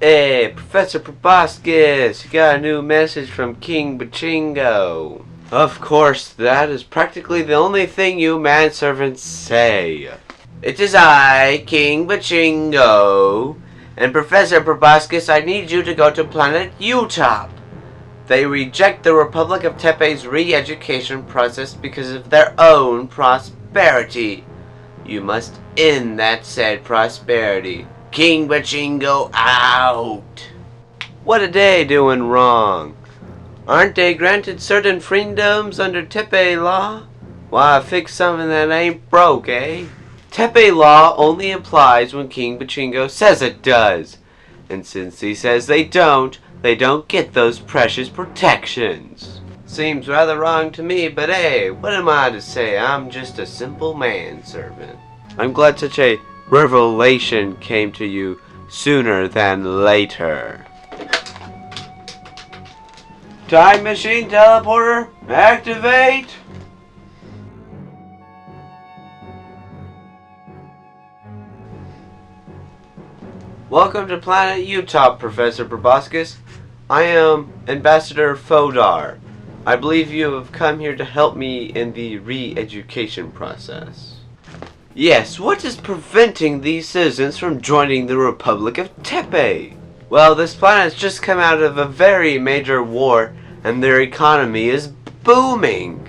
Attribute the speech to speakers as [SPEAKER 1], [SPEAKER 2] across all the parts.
[SPEAKER 1] Hey, Professor Proboscis, you got a new message from King Pucchingo. Of course, that is practically the only thing you manservants say. It is I, King Pucchingo, and Professor Proboscis, I need you to go to planet Utah. They reject the Republic of Tepe's re-education process because of their own prosperity. You must end that said prosperity. King Pucchingo out. What are they doing wrong? Aren't they granted certain freedoms under Tepe law? Why fix something that ain't broke, eh? Tepe law only applies when King Pucchingo says it does. And since he says they don't get those precious protections. Seems rather wrong to me, but hey, what am I to say? I'm just a simple manservant. I'm glad such a revelation came to you sooner than later. Time machine teleporter, activate! Welcome to planet Utah, Professor Proboscis. I am Ambassador Fodar. I believe you have come here to help me in the re-education process. Yes, what is preventing these citizens from joining the Republic of Tepe? Well, this planet has just come out of a very major war, and their economy is booming.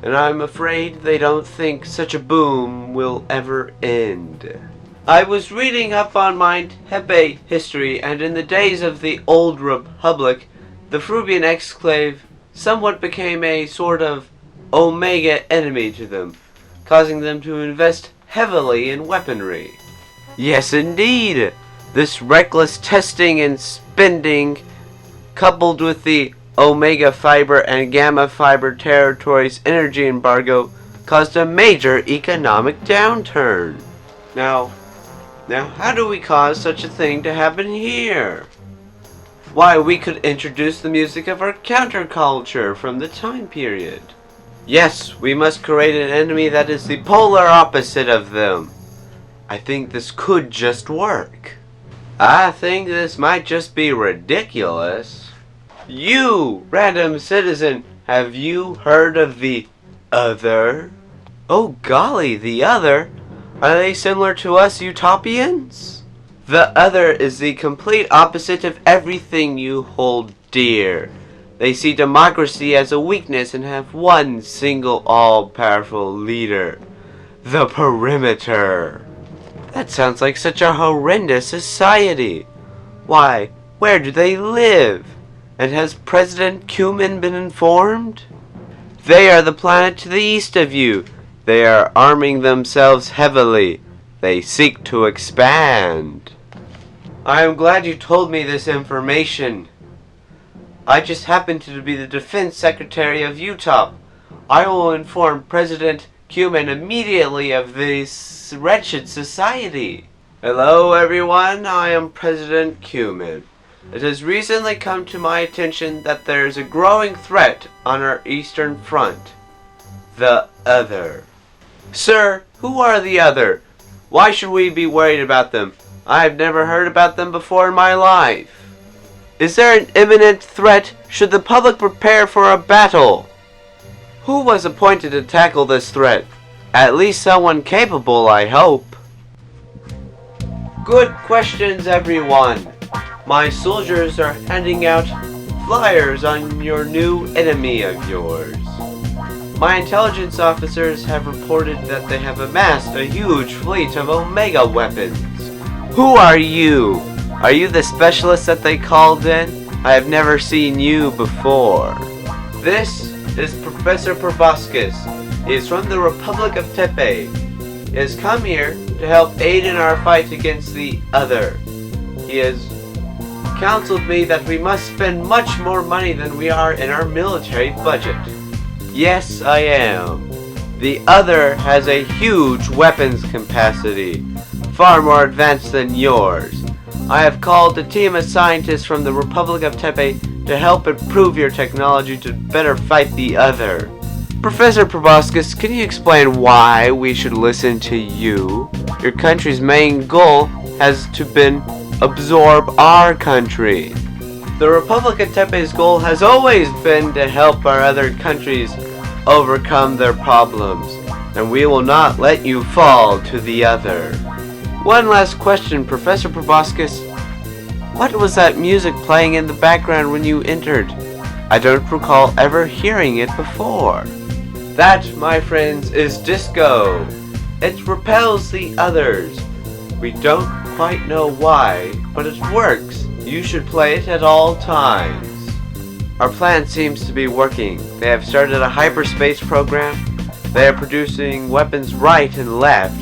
[SPEAKER 1] And I'm afraid they don't think such a boom will ever end. I was reading up on my Tepe history, and in the days of the old Republic, the Frubian exclave somewhat became a sort of Omega enemy to them, causing them to invest heavily in weaponry. Yes, indeed! This reckless testing and spending, coupled with the Omega Fiber and Gamma Fiber territories' energy embargo, caused a major economic downturn. Now, how do we cause such a thing to happen here? Why, we could introduce the music of our counterculture from the time period. Yes, we must create an enemy that is the polar opposite of them. I think this could just work. I think this might just be ridiculous. You, random citizen, have you heard of the other? Oh golly, the other? Are they similar to us utopians? The other is the complete opposite of everything you hold dear. They see democracy as a weakness and have one single all-powerful leader. The perimeter. That sounds like such a horrendous society. Why, where do they live? And has President Cumin been informed? They are the planet to the east of you. They are arming themselves heavily. They seek to expand. I am glad you told me this information. I just happen to be the Defense Secretary of Utah. I will inform President Cumin immediately of this wretched society. Hello everyone, I am President Cumin. It has recently come to my attention that there is a growing threat on our eastern front. The other. Sir, who are the other? Why should we be worried about them? I have never heard about them before in my life. Is there an imminent threat? Should the public prepare for a battle? Who was appointed to tackle this threat? At least someone capable, I hope. Good questions, everyone. My soldiers are handing out flyers on your new enemy of yours. My intelligence officers have reported that they have amassed a huge fleet of Omega weapons. Who are you? Are you the specialist that they called in? I have never seen you before. This is Professor Proboscis. He is from the Republic of Tepe. He has come here to help aid in our fight against the other. He has counseled me that we must spend much more money than we are in our military budget. Yes, I am. The other has a huge weapons capacity, far more advanced than yours. I have called a team of scientists from the Republic of Tepe to help improve your technology to better fight the other. Professor Proboscis, can you explain why we should listen to you? Your country's main goal has been absorb our country. The Republic of Tepe's goal has always been to help our other countries overcome their problems, and we will not let you fall to the other. One last question, Professor Proboscis. What was that music playing in the background when you entered? I don't recall ever hearing it before. That, my friends, is disco. It repels the others. We don't quite know why, but it works. You should play it at all times. Our plan seems to be working. They have started a hyperspace program. They are producing weapons right and left.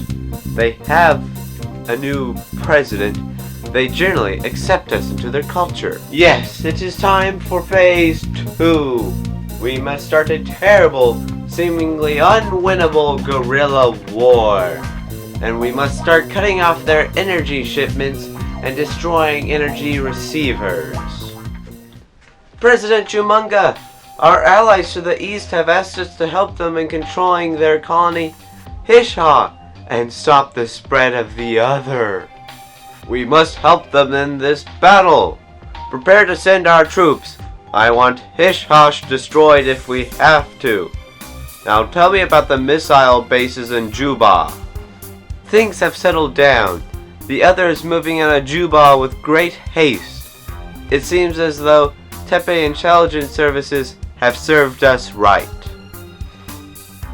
[SPEAKER 1] They have a new president. They generally accept us into their culture. Yes, it is time for phase 2. We must start a terrible, seemingly unwinnable guerrilla war. And we must start cutting off their energy shipments and destroying energy receivers. President Chumunga, our allies to the east have asked us to help them in controlling their colony, Hisha, and stop the spread of the other. We must help them in this battle. Prepare to send our troops. I want Hishash destroyed if we have to. Now tell me about the missile bases in Juba. Things have settled down. The other is moving out of Juba with great haste. It seems as though Tepe intelligence services have served us right.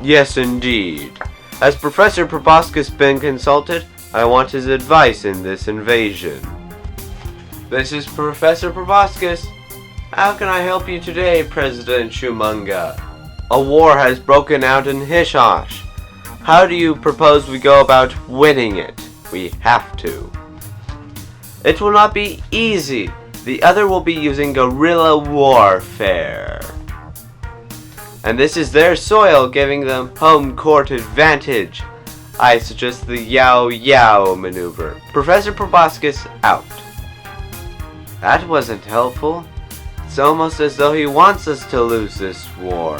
[SPEAKER 1] Yes, indeed. Has Professor Proboscis been consulted? I want his advice in this invasion. This is Professor Proboscis. How can I help you today, President Chumunga? A war has broken out in Hishash. How do you propose we go about winning it? We have to. It will not be easy. The other will be using guerrilla warfare. And this is their soil, giving them home court advantage. I suggest the Yao Yao maneuver. Professor Proboscis out. That wasn't helpful. It's almost as though he wants us to lose this war.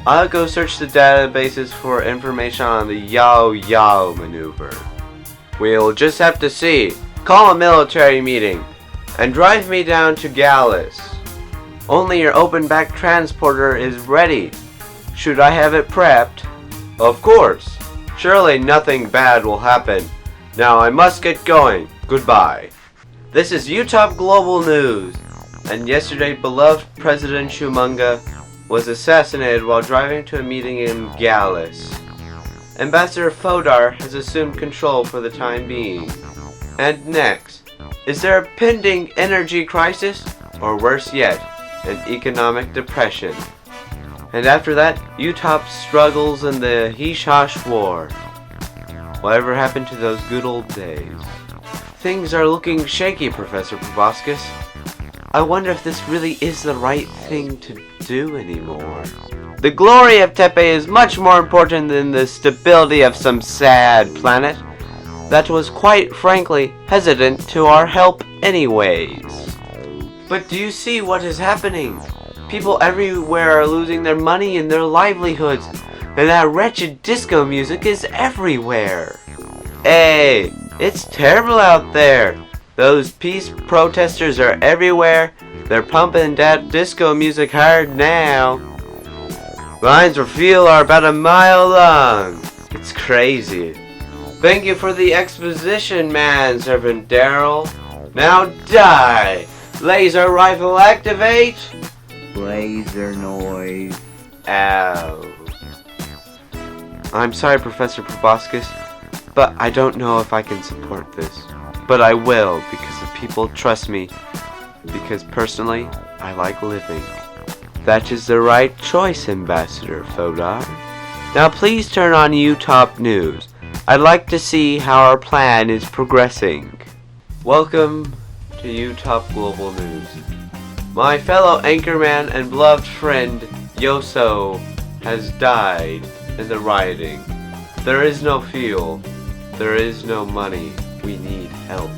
[SPEAKER 1] I'll go search the databases for information on the Yao Yao maneuver. We'll just have to see. Call a military meeting and drive me down to Gallus. Only your open-back transporter is ready. Should I have it prepped? Of course. Surely nothing bad will happen. Now I must get going. Goodbye. This is Utah Global News. And yesterday, beloved President Chumunga was assassinated while driving to a meeting in Gallus. Ambassador Fodar has assumed control for the time being. And next, is there a pending energy crisis? Or worse yet, an economic depression? And after that, Utah struggles in the Hishash War. Whatever happened to those good old days? Things are looking shaky, Professor Proboscis. I wonder if this really is the right thing to do anymore. The glory of Tepe is much more important than the stability of some sad planet that was quite frankly hesitant to our help anyways. But do you see what is happening? People everywhere are losing their money and their livelihoods, and that wretched disco music is everywhere. Hey, it's terrible out there. Those peace protesters are everywhere. They're pumping that disco music hard now. Lines for fuel are about a mile long. It's crazy. Thank you for the exposition, Manservant Daryl. Now die! Laser rifle activate!
[SPEAKER 2] Laser noise.
[SPEAKER 1] Ow. I'm sorry, Professor Proboscis, but I don't know if I can support this. But I will, because the people trust me. Because personally, I like living. That is the right choice, Ambassador Fodar. Now please turn on Utah News. I'd like to see how our plan is progressing. Welcome to Utah Global News. My fellow anchorman and beloved friend, Yoso, has died in the rioting. There is no fuel. There is no money. We need help.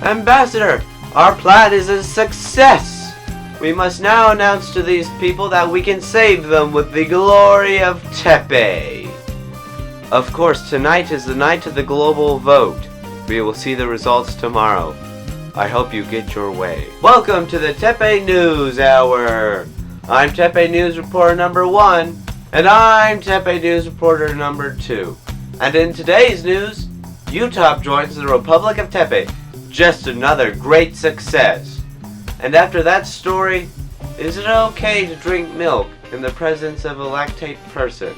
[SPEAKER 1] Ambassador, our plan is a success. We must now announce to these people that we can save them with the glory of Tepe. Of course, tonight is the night of the global vote. We will see the results tomorrow. I hope you get your way. Welcome to the Tepe News Hour. I'm Tepe News Reporter number 1, and I'm Tepe News Reporter number 2. And in today's news, Utah joins the Republic of Tepe. Just another great success. And after that story, is it okay to drink milk in the presence of a lactate person?